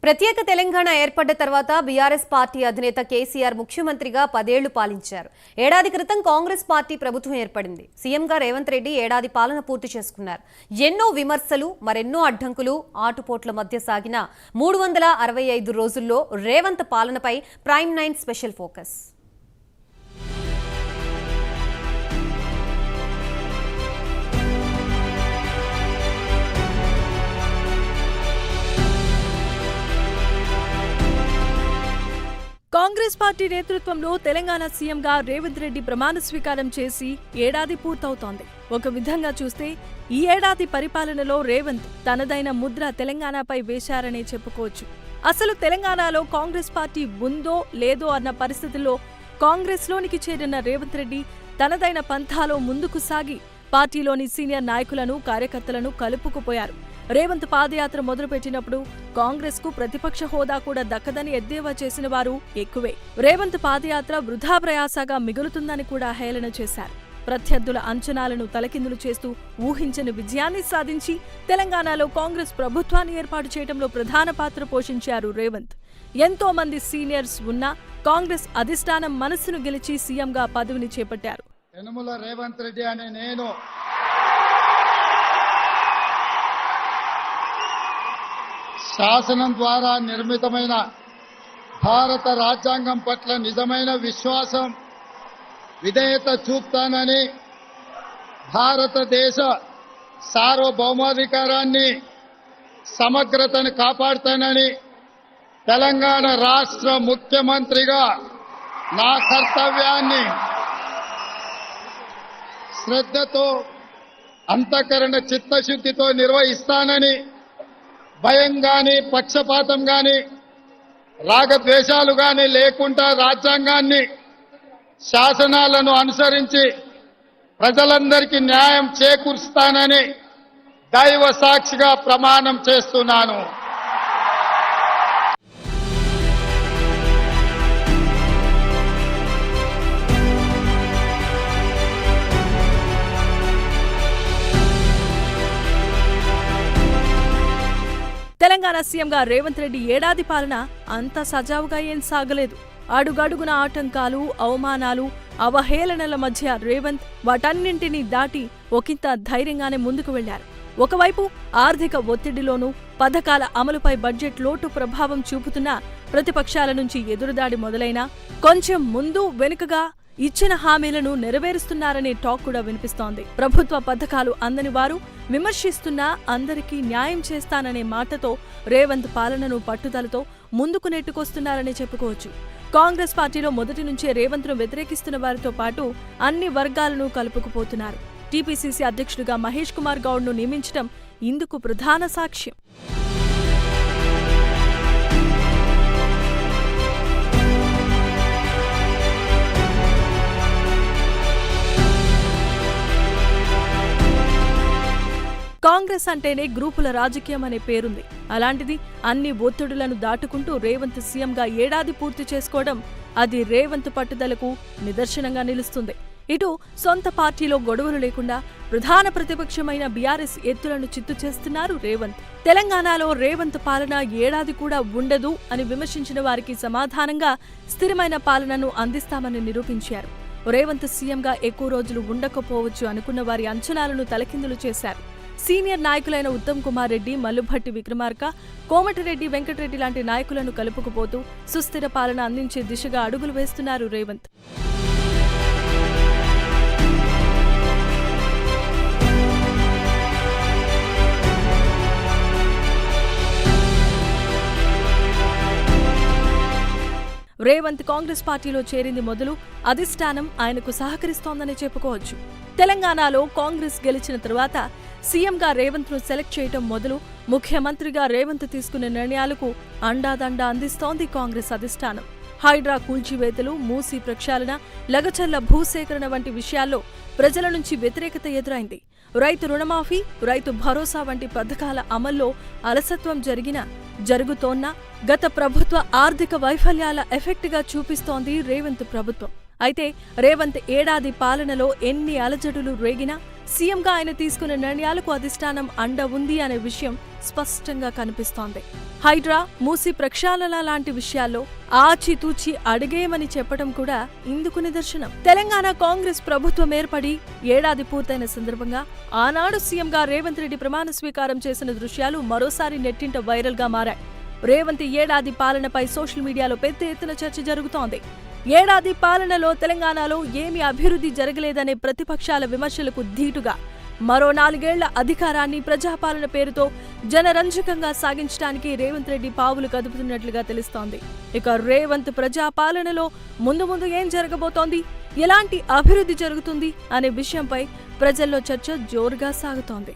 ప్రత్యేక తెలంగాణ ఏర్పడ్డ తర్వాత బీఆర్ఎస్ పార్టీ అధినేత కేసీఆర్ ముఖ్యమంత్రిగా 10 ఏళ్లు పాలించారు. ఏడాది క్రితం కాంగ్రెస్ పార్టీ ప్రభుత్వం ఏర్పడింది. సీఎంగా రేవంత్ రెడ్డి ఏడాది పాలన పూర్తి చేసుకున్నారు. ఎన్నో విమర్శలు, మరెన్నో అడ్డంకులు, ఆటుపోట్ల మధ్య సాగిన 365 రోజుల్లో రేవంత్ పాలనపై prime 9 special focus. Congress party నేతృత్వంలో తెలంగాణ సీఎంగా రేవంత్ రెడ్డి ప్రమాణ స్వీకారం చేసి ఏడాది పూర్తవుతోంది. ఒక విధంగా చూస్తే ఈ ఏడాది పరిపాలనలో రేవంత్ తనదైన ముద్ర తెలంగాణపై వేశారనే చెప్పుకోవచ్చు. అసలు తెలంగాణలో కాంగ్రెస్ పార్టీ ఉందో లేదో అన్న పరిస్థితుల్లో కాంగ్రెస్లోనికి చేరిన రేవంత్ రెడ్డి తనదైన పంథాలో ముందుకు సాగి పార్టీలోని సీనియర్ నాయకులను, కార్యకర్తలను కలుపుకుపోయారు. రేవంత్ పాదయాత్ర మొదలుపెట్టినప్పుడు కాంగ్రెస్ కు ప్రతిపక్ష హోదా కూడా దక్కదని ఎద్దేవా చేసిన వారు ఎక్కువే. రేవంత్ పాదయాత్ర వృధా ప్రయాసగా మిగులుతుందని కూడా హేళన చేశారు. ప్రత్యర్థుల అంచనాలను తలకిందులు చేస్తూ ఊహించని విజయాన్ని సాధించి తెలంగాణలో కాంగ్రెస్ ప్రభుత్వాన్ని ఏర్పాటు చేయడంలో ప్రధాన పాత్ర పోషించారు రేవంత్. ఎంతో మంది సీనియర్స్ ఉన్నా కాంగ్రెస్ అధిష్టానం మనస్సును గెలిచి సీఎంగా పదవిని చేపట్టారు. యనమల రేవంత్ రెడ్డి అనే నేను శాసనం ద్వారా నిర్మితమైన భారత రాజ్యాంగం పట్ల నిజమైన విశ్వాసం, విధేయత చూపుతానని, భారతదేశ సార్వభౌమాధికారాన్ని, సమగ్రతను కాపాడుతానని, తెలంగాణ రాష్ట్ర ముఖ్యమంత్రిగా నా కర్తవ్యాన్ని శ్రద్ధతో, అంతఃకరణ చిత్తశుద్ధితో నిర్వహిస్తానని, భయం గాని, పక్షపాతం గాని, రాగద్వేషాలు గాని లేకుండా రాజ్యాంగాన్ని, శాసనాలను అనుసరించి ప్రజలందరికీ న్యాయం చేకూరుస్తానని దైవ సాక్షిగా ప్రమాణం చేస్తున్నాను. తెలంగాణ సీఎంగా రేవంత్ రెడ్డి ఏడాది పాలన అంత సజావుగా ఏం సాగలేదు. అడుగడుగున ఆటంకాలు, అవమానాలు, అవహేళనల మధ్య రేవంత్ వాటన్నింటినీ దాటి ఒకంత ధైర్యంగానే ముందుకు వెళ్లారు. ఒకవైపు ఆర్థిక ఒత్తిడిలోనూ, పథకాల అమలుపై బడ్జెట్ లోటు ప్రభావం చూపుతున్న ప్రతిపక్షాల నుంచి ఎదురుదాడి మొదలైనా కొంచెం ముందు వెనుకగా ఇచ్చిన హామీలను నెరవేరుస్తున్నారనే టాక్ కూడా వినిపిస్తోంది. ప్రభుత్వ పథకాలు అందని వారు విమర్శిస్తున్నా అందరికీ న్యాయం చేస్తాననే మాటతో రేవంత్ పాలనను పట్టుదలతో ముందుకు నెట్టుకొస్తున్నారని చెప్పుకోవచ్చు. కాంగ్రెస్ పార్టీలో మొదటి నుంచే రేవంత్ను వ్యతిరేకిస్తున్న వారితో పాటు అన్ని వర్గాలను కలుపుకుపోతున్నారు. టీపీసీసీ అధ్యక్షుడిగా మహేష్ కుమార్ గౌడ్ను నియమించడం ఇందుకు ప్రధాన సాక్ష్యం. కాంగ్రెస్ అంటేనే గ్రూపుల రాజకీయం అనే పేరుంది. అలాంటిది అన్ని ఒత్తిడులను దాటుకుంటూ రేవంత్ సీఎంగా ఏడాది పూర్తి చేసుకోవడం అది రేవంత్ పట్టుదలకు నిదర్శనంగా నిలుస్తుంది. ఇటు సొంత పార్టీలో గొడవలు లేకుండా ప్రధాన ప్రతిపక్షమైన బీఆర్ఎస్ ఎత్తులను చిత్తు చేస్తున్నారు రేవంత్. తెలంగాణలో రేవంత్ పాలన ఏడాది కూడా ఉండదు అని విమర్శించిన వారికి సమాధానంగా స్థిరమైన పాలనను అందిస్తామని నిరూపించారు. రేవంత్ సీఎంగా ఎక్కువ రోజులు ఉండకపోవచ్చు అనుకున్న వారి అంచనాలను తలకిందులు చేశారు. సీనియర్ నాయకులైన ఉత్తమ్ కుమార్ రెడ్డి, మల్లుభట్టి విక్రమార్క, కోమటిరెడ్డి వెంకటరెడ్డి లాంటి నాయకులను కలుపుకుపోతూ సుస్థిర పాలన అందించే దిశగా అడుగులు వేస్తున్నారు రేవంత్. రేవంత్ కాంగ్రెస్ పార్టీలో చేరింది మొదలు అధిష్టానం ఆయనకు సహకరిస్తోందని చెప్పుకోవచ్చు. తెలంగాణలో కాంగ్రెస్ గెలిచిన తరువాత సీఎంగా రేవంత్ ను సెలెక్ట్ చేయటం మొదలు ముఖ్యమంత్రిగా రేవంత్ తీసుకునే నిర్ణయాలకు అండాదండా అందిస్తోంది కాంగ్రెస్ అధిష్టానం. హైడ్రా కూల్చివేతలు, మూసీ ప్రక్షాళన, లగచర్ల భూసేకరణ వంటి విషయాల్లో ప్రజల నుంచి వ్యతిరేకత ఎదురైంది. రైతు రుణమాఫీ, రైతు భరోసా వంటి పథకాల అమల్లో అలసత్వం జరుగుతోన్న గత ప్రభుత్వ ఆర్థిక వైఫల్యాల ఎఫెక్ట్గా చూపిస్తోంది రేవంత్ ప్రభుత్వం. అయితే రేవంత్ ఏడాది పాలనలో ఎన్ని అలజడులు రేగినా సీఎంగా ఆయన తీసుకున్న నిర్ణయాలకు అధిష్టానం అండ ఉంది అనే విషయం స్పష్టంగా కనిపిస్తోంది. హైడ్రా, మూసి ప్రక్షాళన లాంటి విషయాల్లో ఆచితూచి అడిగేయమని చెప్పడం కూడా ఇందుకు నిదర్శనం. తెలంగాణ కాంగ్రెస్ ప్రభుత్వం ఏర్పడి ఏడాది పూర్తయిన సందర్భంగా ఆనాడు సీఎంగా రేవంత్ రెడ్డి ప్రమాణ స్వీకారం చేసిన దృశ్యాలు మరోసారి నెట్టింట వైరల్ గా మారాయి. రేవంత్ ఏడాది పాలనపై సోషల్ మీడియాలో పెద్ద ఎత్తున చర్చ జరుగుతోంది. ఏడాది పాలనలో తెలంగాణలో ఏమీ అభివృద్ధి జరగలేదనే ప్రతిపక్షాల విమర్శలకు ధీటుగా మరో 4 ఏళ్ల అధికారాన్ని ప్రజాపాలన పేరుతో జనరంజకంగా సాగించడానికి రేవంత్ రెడ్డి పావులు కదుపుతున్నట్లుగా తెలుస్తోంది. ఇక రేవంత్ ప్రజాపాలనలో ముందు ఏం జరగబోతోంది, ఎలాంటి అభివృద్ధి జరుగుతుంది అనే విషయంపై ప్రజల్లో చర్చ జోరుగా సాగుతోంది.